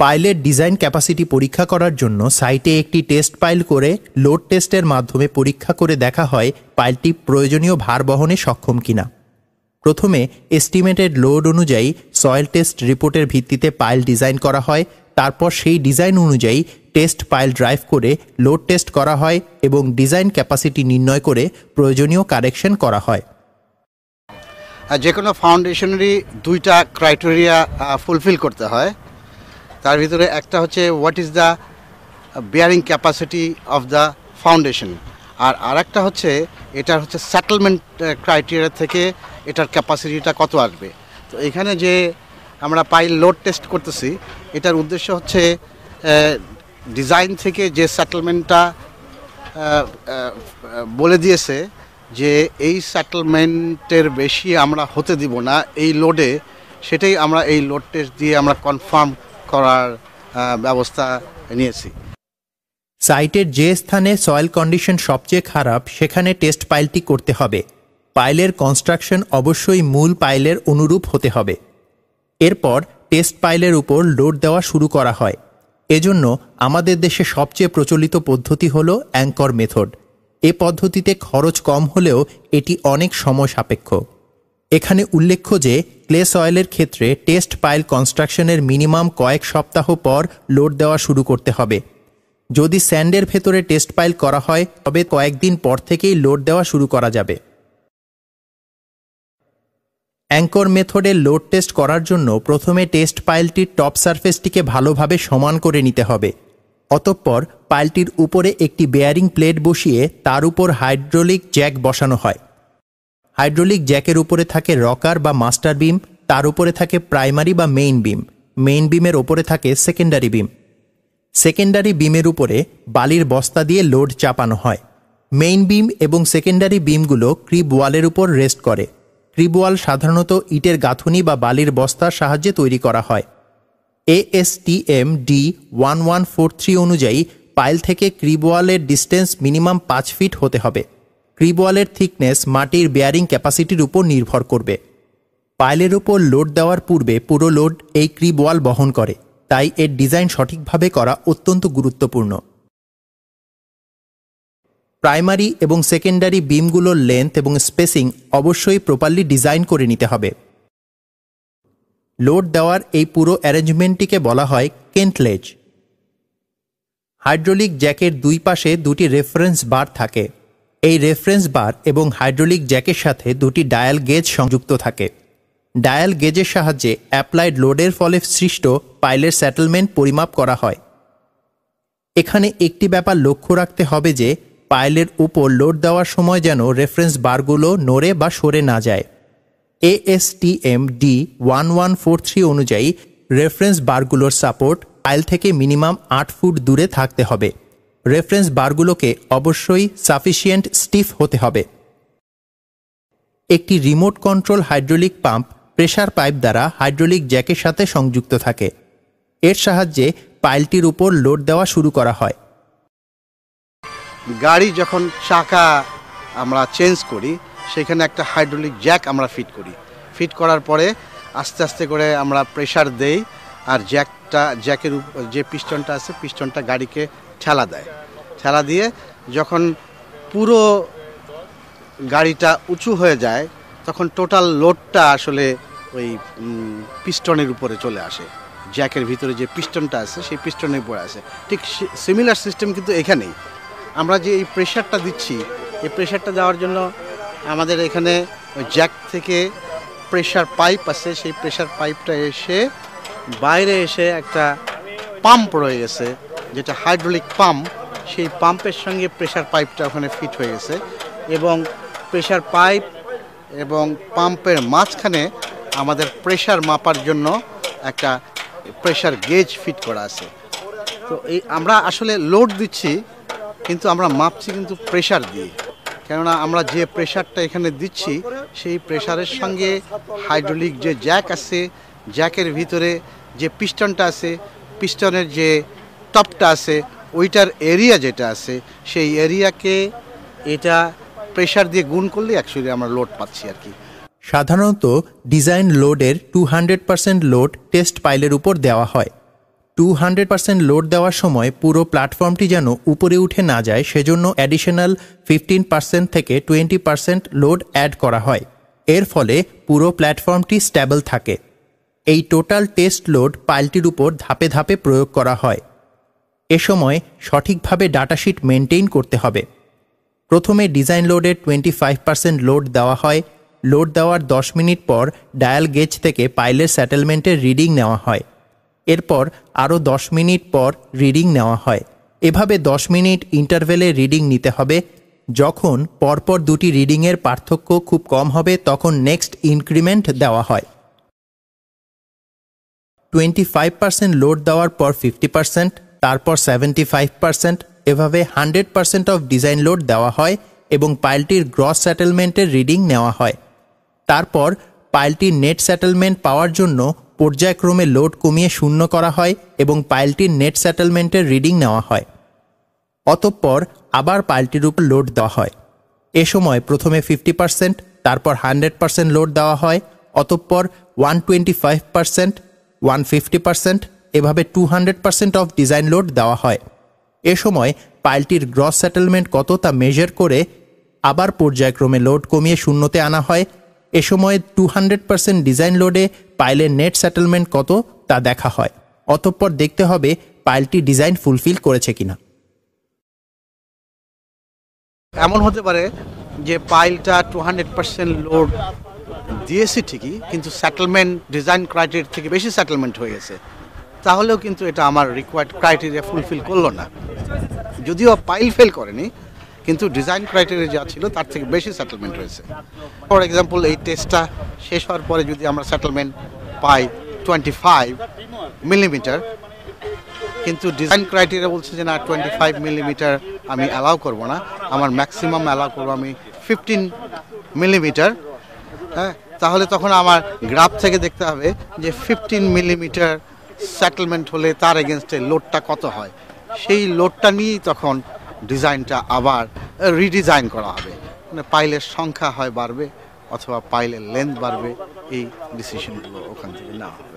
পাইলের design capacity পরীক্ষা করার জন্য সাইটে একটি টেস্ট পাইল করে লোড টেস্টের মাধ্যমে পরীক্ষা করে দেখা হয় পাইলটি প্রয়োজনীয় ভার বহনে সক্ষম কিনা। প্রথমে এস্টিমেটেড লোড অনুযায়ী সয়েল টেস্ট রিপোর্টের ভিত্তিতে পাইল ডিজাইন করা হয়, তারপর সেই ডিজাইন অনুযায়ী টেস্ট পাইল ড্রাইভ করে লোড টেস্ট করা হয় এবং ডিজাইন ক্যাপাসিটি নির্ণয় করে প্রয়োজনীয় কারেকশন করা হয়। যে কোনো ফাউন্ডেশনেরই দুইটা ক্রাইটেরিয়া ফুলফিল করতে হয়। তার ভিতরে একটা হচ্ছে what is the bearing capacity of the foundation, আর আরেকটা হচ্ছে এটার হচ্ছে সেটেলমেন্ট ক্রাইটেরিয়া থেকে এটার ক্যাপাসিটিটা কত আসবে। তো এখানে যে আমরা পাইল লোড টেস্ট করতেছি এটার উদ্দেশ্য হচ্ছে ডিজাইন থেকে যে সেটেলমেন্টটা বলে দিয়েছে যে এই সেটেলমেন্টের বেশি আমরা হতে দিব না এই লোডে, সেটাই আমরা এই লোড টেস্ট দিয়ে আমরা কনফার্ম করার ব্যবস্থা নিয়েছি। সাইটের যে স্থানে সয়েল কন্ডিশন সবচেয়ে খারাপ সেখানে টেস্ট পাইলটি করতে হবে। পাইলের কনস্ট্রাকশন অবশ্যই মূল পাইলের অনুরূপ হতে হবে। এরপর টেস্ট পাইলের উপর লোড দেওয়া শুরু করা হয়। এজন্য আমাদের দেশে সবচেয়ে প্রচলিত পদ্ধতি হল অ্যাঙ্কর মেথড। এ পদ্ধতিতে খরচ কম হলেও এটি অনেক সময় সাপেক্ষ। এখানে উল্লেখ্য যে ক্লে সয়েলের ক্ষেত্রে টেস্ট পাইল কনস্ট্রাকশনের মিনিমাম কয়েক সপ্তাহ পর লোড দেওয়া শুরু করতে হবে। যদি স্যান্ডের ভেতরে টেস্ট পাইল করা হয় তবে কয়েকদিন পর থেকেই লোড দেওয়া শুরু করা যাবে। অ্যাঙ্কর মেথডে লোড টেস্ট করার জন্য প্রথমে টেস্ট পাইলটির টপ সারফেসটিকে ভালোভাবে সমান করে নিতে হবে। অতঃপর পাইলটির উপরে একটি বেয়ারিং প্লেট বসিয়ে তার উপর হাইড্রোলিক জ্যাক বসানো হয়। হাইড্রোলিক জ্যাকের উপরে থাকে রকার বা মাস্টার বিম, তার উপরে থাকে প্রাইমারি বা মেইন বিম, মেইন বিমের ওপরে থাকে সেকেন্ডারি বিম। সেকেন্ডারি বিমের উপরে বালির বস্তা দিয়ে লোড চাপানো হয়। মেইন বিম এবং সেকেন্ডারি বিমগুলো ক্রিব ওয়ালের উপর রেস্ট করে। ক্রিব ওয়াল সাধারণত ইটের গাঁথুনি বা বালির বস্তার সাহায্যে তৈরি করা হয়। ASTM D1143 অনুযায়ী পাইল থেকে ক্রিব ওয়ালের ডিস্টেন্স মিনিমাম 5 ফিট হতে হবে। ক্রিব ওয়ালের থিকনেস মাটির বেয়ারিং ক্যাপাসিটির উপর নির্ভর করবে। পাইলের উপর লোড দেওয়ার পূর্বে পুরো লোড এই ক্রিব ওয়াল বহন করে, তাই এর ডিজাইন সঠিকভাবে করা অত্যন্ত গুরুত্বপূর্ণ। প্রাইমারি এবং সেকেন্ডারি বিমগুলোর লেন্থ এবং স্পেসিং অবশ্যই প্রপারলি ডিজাইন করে নিতে হবে। লোড দেওয়ার এই পুরো অ্যারেঞ্জমেন্টটিকে বলা হয় কেন্টলেজ। হাইড্রোলিক জ্যাকের দুই পাশে দুটি রেফারেন্স বার থাকে। এই রেফারেন্স বার এবং হাইড্রোলিক জ্যাকের সাথে দুটি ডায়াল গেজ সংযুক্ত থাকে। ডায়াল গেজের সাহায্যে অ্যাপ্লাইড লোডের ফলে সৃষ্ট পাইলের সেটেলমেন্ট পরিমাপ করা হয়। এখানে একটি ব্যাপার লক্ষ্য রাখতে হবে যে পাইলের উপর লোড দেওয়ার সময় যেন রেফারেন্স বারগুলো নড়ে বা সরে না যায়। ASTM D1143 অনুযায়ী রেফারেন্স বারগুলোর সাপোর্ট পাইল থেকে মিনিমাম 8 ফুট দূরে থাকতে হবে। রেফারেন্স বারগুলোকে অবশ্যই সাফিসিয়েন্ট স্টিফ হতে হবে। একটি remote control hydraulic pump pressure pipe দ্বারা হাইড্রোলিক জ্যাকের সাথে সংযুক্ত থাকে। এর সাহায্যে পাইলটির উপর লোড দেওয়া শুরু করা হয়। গাড়ি যখন চাকা আমরা চেঞ্জ করি সেখানে একটা হাইড্রোলিক জ্যাক আমরা ফিট করার পরে আস্তে আস্তে করে আমরা প্রেসার দেই, আর জ্যাকের যে পিস্টনটা আছে পিস্টনটা গাড়িকে ঠেলা দিয়ে যখন পুরো গাড়িটা উঁচু হয়ে যায় তখন টোটাল লোডটা আসলে ওই পিস্টনের উপরে চলে আসে। জ্যাকের ভিতরে যে পিস্টনটা আছে সেই পিস্টনের উপরে আসে। ঠিক সিমিলার সিস্টেম কিন্তু এখানেই আমরা যে এই প্রেশারটা দিচ্ছি, এই প্রেশারটা দেওয়ার জন্য আমাদের এখানে জ্যাক থেকে প্রেশার পাইপ আছে, সেই প্রেশার পাইপটা এসে বাইরে এসে একটা পাম্প রয়ে গেছে যেটা হাইড্রোলিক পাম্প, সেই পাম্পের সঙ্গে প্রেশার পাইপটা ওখানে ফিট হয়ে গেছে এবং প্রেশার পাইপ এবং পাম্পের মাঝখানে আমাদের প্রেশার মাপার জন্য একটা প্রেশার গেজ ফিট করা আছে। তো এই আমরা আসলে লোড দিচ্ছি কিন্তু আমরা মাপছি কিন্তু প্রেশার দিয়ে, কেননা আমরা যে প্রেশারটা এখানে দিচ্ছি সেই প্রেশারের সঙ্গে হাইড্রোলিক যে জ্যাক আছে, জ্যাকের ভিতরে যে পিস্টনটা আছে, পিস্টনের যে টপটা আছে, ওইটার এরিয়া যেটা আছে সেই এরিয়াকে এটা প্রেশার দিয়ে গুণ করলে অ্যাকচুয়ালি আমরা লোড পাচ্ছি আর কি। সাধারণত ডিজাইন লোডের 200% লোড টেস্ট পাইলের উপর দেওয়া হয়। 200% লোড দেওয়ার সময় পুরো প্ল্যাটফর্মটি যেন উপরে উঠে না যায় সেজন্য অ্যাডিশনাল 15% থেকে 20% লোড অ্যাড করা হয়। এর ফলে পুরো প্ল্যাটফর্মটি স্ট্যাবল থাকে। এই টোটাল টেস্ট লোড পাইলটির উপর ধাপে ধাপে প্রয়োগ করা হয়। এ সময় সঠিকভাবে ডাটাশিট মেনটেইন করতে হবে। প্রথমে ডিজাইন লোডের 25% লোড দেওয়া হয়। লোড দেওয়ার 10 মিনিট পর ডায়াল গেজ থেকে পাইলের সেটেলমেন্টের রিডিং নেওয়া হয়। এরপর আরও 10 মিনিট পর রিডিং নেওয়া হয়। এভাবে 10 মিনিট ইন্টারভেলে রিডিং নিতে হবে। যখন পরপর দুটি রিডিংয়ের পার্থক্য খুব কম হবে তখন নেক্সট ইনক্রিমেন্ট দেওয়া হয়। 25% লোড দেওয়ার পর 50%, তারপর 75%, এভাবে 100% অফ ডিজাইন লোড দেওয়া হয় এবং পাইলটির গ্রস সেটেলমেন্টের রিডিং নেওয়া হয়। তারপর পাইলটির নেট সেটেলমেন্ট পাওয়ার জন্য পর্যায়ক্রমে লোড কমিয়ে শূন্য করা হয় এবং পাইলটির নেট সেটেলমেন্টের রিডিং নেওয়া হয়। অতঃপর আবার পাইলটির উপর লোড দেওয়া হয়। এ সময় প্রথমে 50%, তারপর 100% লোড দেওয়া হয়। অতঃপর 125%, 150%, এভাবে 200% অফ ডিজাইন লোড দেওয়া হয়। এ সময় পাইলটির গ্রস সেটেলমেন্ট কত তা মেজার করে আবার পর্যায়ক্রমে লোড কমিয়ে শূন্যতে আনা হয়। এ সময় 200% ডিজাইন লোডে পাইলের নেট সেটেলমেন্ট কত তা দেখা হয়। অতঃপর দেখতে হবে পাইলটি ডিজাইন ফুলফিল করেছে কিনা। এমন হতে পারে যে পাইলটা 200% লোড দিয়েছি ঠিকই, কিন্তু সেটেলমেন্ট ডিজাইন ক্রাইটেরিয়া থেকে বেশি সেটেলমেন্ট হয়ে গেছে, তাহলেও কিন্তু এটা আমার রিকোয়ার্ড ক্রাইটেরিয়া ফুলফিল করলো না। যদিও পাইল ফেল করেনি, কিন্তু ডিজাইন ক্রাইটেরিয়া যা ছিল তার থেকে বেশি সেটেলমেন্ট হয়েছে। ফর এক্সাম্পল, এই টেস্টটা শেষ হওয়ার পরে যদি আমরা সেটেলমেন্ট পাই 25 মিলিমিটার, কিন্তু ডিজাইন ক্রাইটেরিয়া বলছে যে না 25 মিলিমিটার আমি অ্যালাউ করব না, আমার ম্যাক্সিমাম অ্যালাউ করবো আমি 15 মিলিমিটার। হ্যাঁ, তাহলে তখন আমার গ্রাফ থেকে দেখতে হবে যে 15 মিলিমিটার সেটেলমেন্ট হলে তার এগেনস্টে লোডটা কত হয়। সেই লোডটা নিয়েই তখন ডিজাইনটা আবার রিডিজাইন করা হবে। মানে পাইলের সংখ্যা হয় বাড়বে অথবা পাইলের লেন্থ বাড়বে, এই ডিসিশনগুলো ওখান থেকে নেওয়া হবে।